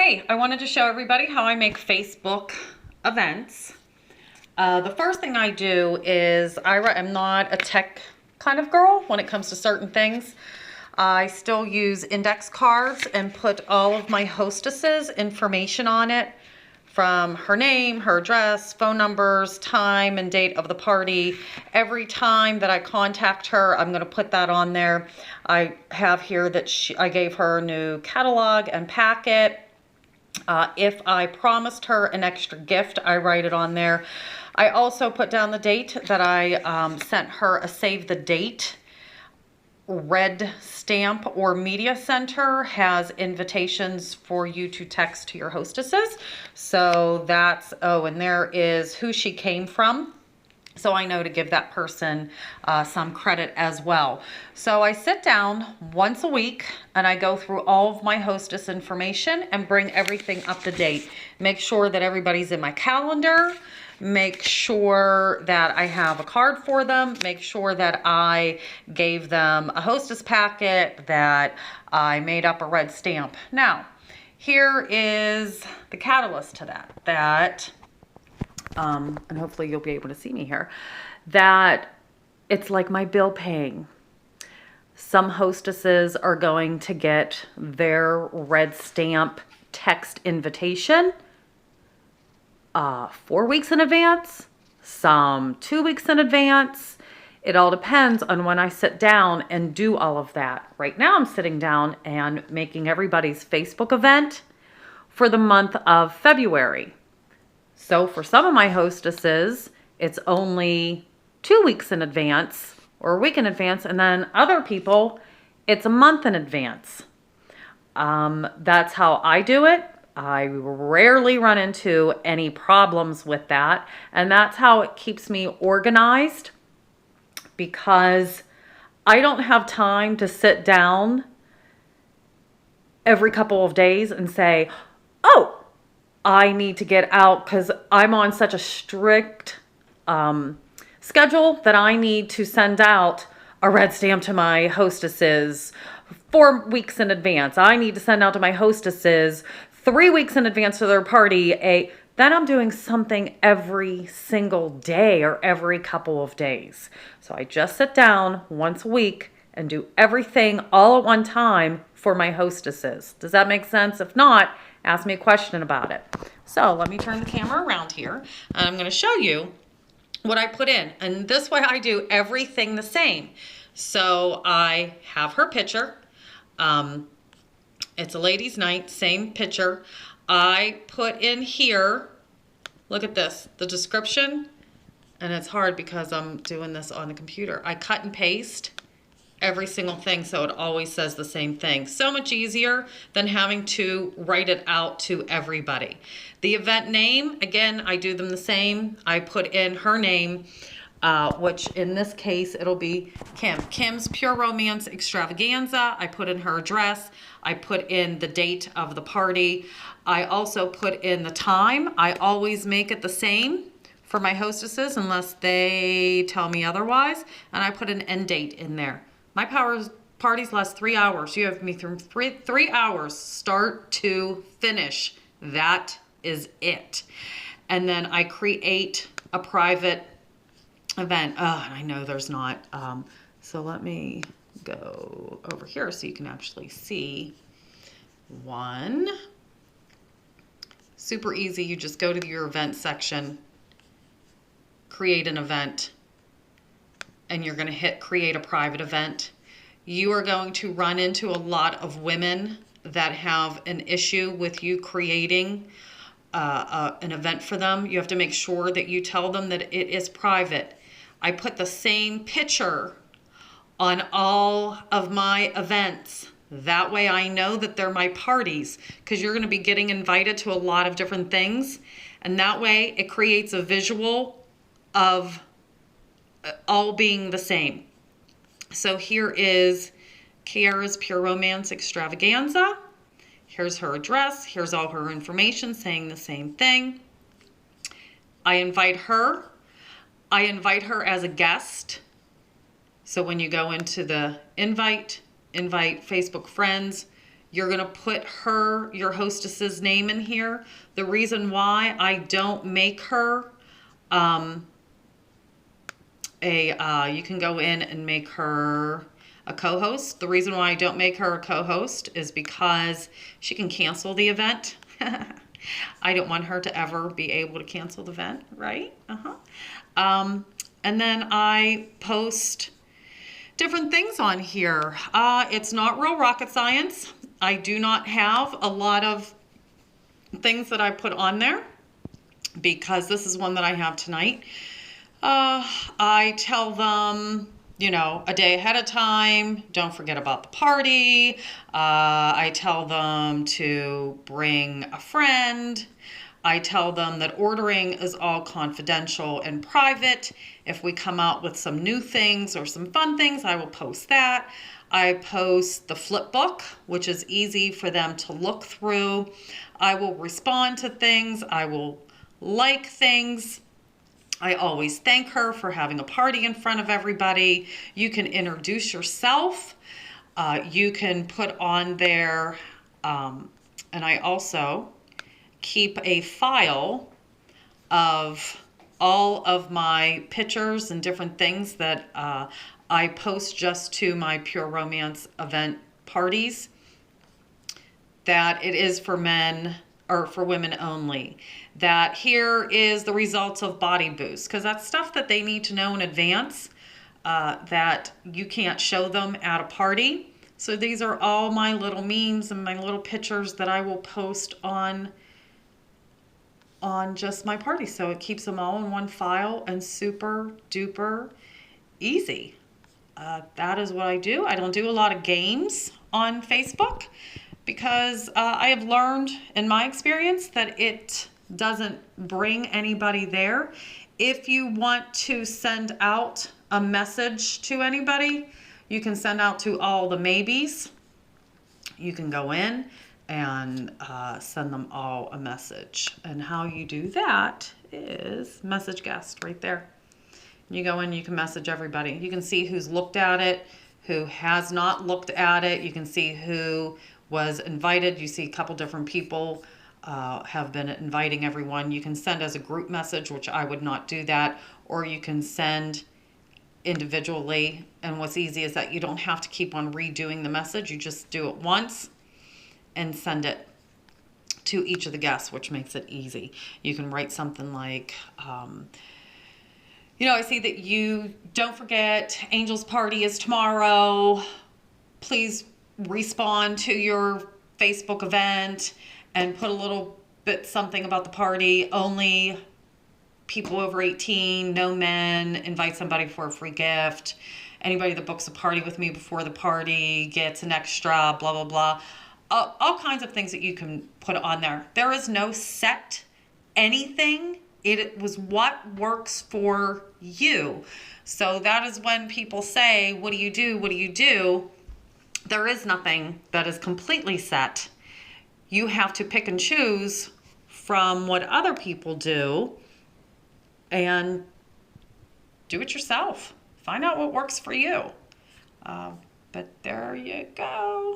Hey, I wanted to show everybody how I make Facebook events. The first thing I do is I'm not a tech kind of girl when it comes to certain things. I still use index cards and put all of my hostesses' information on it, from her name, her address, phone numbers, time and date of the party. Every time that I contact her, I'm going to put that on there. I have here that I gave her a new catalog and packet. If I promised her an extra gift, I write it on there. I also put down the date that I sent her a save the date. Red Stamp or Media Center has invitations for you to text to your hostesses. So that's, and there is who she came from. So I know to give that person some credit as well. So I sit down once a week and I go through all of my hostess information and bring everything up to date. Make sure that everybody's in my calendar. Make sure that I have a card for them. Make sure that I gave them a hostess packet, that I made up a red stamp. Now, here is the catalyst to that and hopefully you'll be able to see me here, that it's like my bill paying. Some hostesses are going to get their red stamp text invitation 4 weeks in advance, some 2 weeks in advance. It all depends on when I sit down and do all of that. Right now I'm sitting down and making everybody's Facebook event for the month of February. So for some of my hostesses, it's only 2 weeks in advance or a week in advance. And then other people, it's a month in advance. That's how I do it. I rarely run into any problems with that. And that's how it keeps me organized, because I don't have time to sit down every couple of days and say, oh, I need to get out because I'm on such a strict schedule that I need to send out a red stamp to my hostesses 4 weeks in advance. I need to send out to my hostesses 3 weeks in advance to their party. Then I'm doing something every single day or every couple of days. So I just sit down once a week and do everything all at one time for my hostesses. Does that make sense? If not, ask me a question about it. So let me turn the camera around here and I'm going to show you what I put in. And this way I do everything the same. So I have her picture. It's a ladies' night, same picture. I put in here, look at this, the description. And it's hard because I'm doing this on the computer. I cut and paste every single thing so it always says the same thing. So much easier than having to write it out to everybody. The event name, again, I do them the same. I put in her name, which in this case it'll be Kim. Kim's Pure Romance Extravaganza. I put in her address. I put in the date of the party. I also put in the time. I always make it the same for my hostesses unless they tell me otherwise. And I put an end date in there. My parties last 3 hours. You have me through three hours, start to finish. That is it. And then I create a private event. I know there's not. So let me go over here so you can actually see one. Super easy. You just go to your event section, create an event, and you're going to hit create a private event. You are going to run into a lot of women that have an issue with you creating an event for them. You have to make sure that you tell them that it is private. I put the same picture on all of my events. That way I know that they're my parties, because you're going to be getting invited to a lot of different things. And that way it creates a visual of all being the same. So here is Kiara's Pure Romance Extravaganza. Here's her address. Here's all her information saying the same thing. I invite her. I invite her as a guest. So when you go into the invite Facebook friends, You're going to put your hostess's name in here. The reason why I don't make her you can go in and make her a co-host. The reason why I don't make her a co-host is because she can cancel the event. I don't want her to ever be able to cancel the event, right? And then I post different things on here. It's not real rocket science. I do not have a lot of things that I put on there because this is one that I have tonight. I tell them, you know, a day ahead of time, don't forget about the party. I tell them to bring a friend. I tell them that ordering is all confidential and private. If we come out with some new things or some fun things, I will post that. I post the flip book, which is easy for them to look through. I will respond to things. I will like things. I always thank her for having a party in front of everybody. You can introduce yourself. You can put on there, and I also keep a file of all of my pictures and different things that I post just to my Pure Romance event parties, that it is for men or for women only. That here is the results of Body Boost, because that's stuff that they need to know in advance, that you can't show them at a party. So these are all my little memes and my little pictures that I will post on just my party. So it keeps them all in one file and super duper easy. That is what I do. I don't do a lot of games on Facebook because I have learned in my experience that it doesn't bring anybody there. If you want to send out a message to anybody, you can send out to all the maybes. You can go in and send them all a message. And how you do that is message guest right there. You go in, you can message everybody. You can see who's looked at it, who has not looked at it. You can see who was invited. You see a couple different people have been inviting everyone. You can send as a group message, which I would not do that, or you can send individually. And what's easy is that you don't have to keep on redoing the message. You just do it once and send it to each of the guests, which makes it easy. You can write something like, you know, I see that you don't forget Angel's party is tomorrow. Please respond to your Facebook event and put a little bit something about the party. Only people over 18, no men, invite somebody for a free gift. Anybody that books a party with me before the party gets an extra, blah, blah, blah. All kinds of things that you can put on there. There is no set anything. It was what works for you. So that is when people say, what do you do? What do you do? There is nothing that is completely set. You have to pick and choose from what other people do and do it yourself. Find out what works for you. But there you go.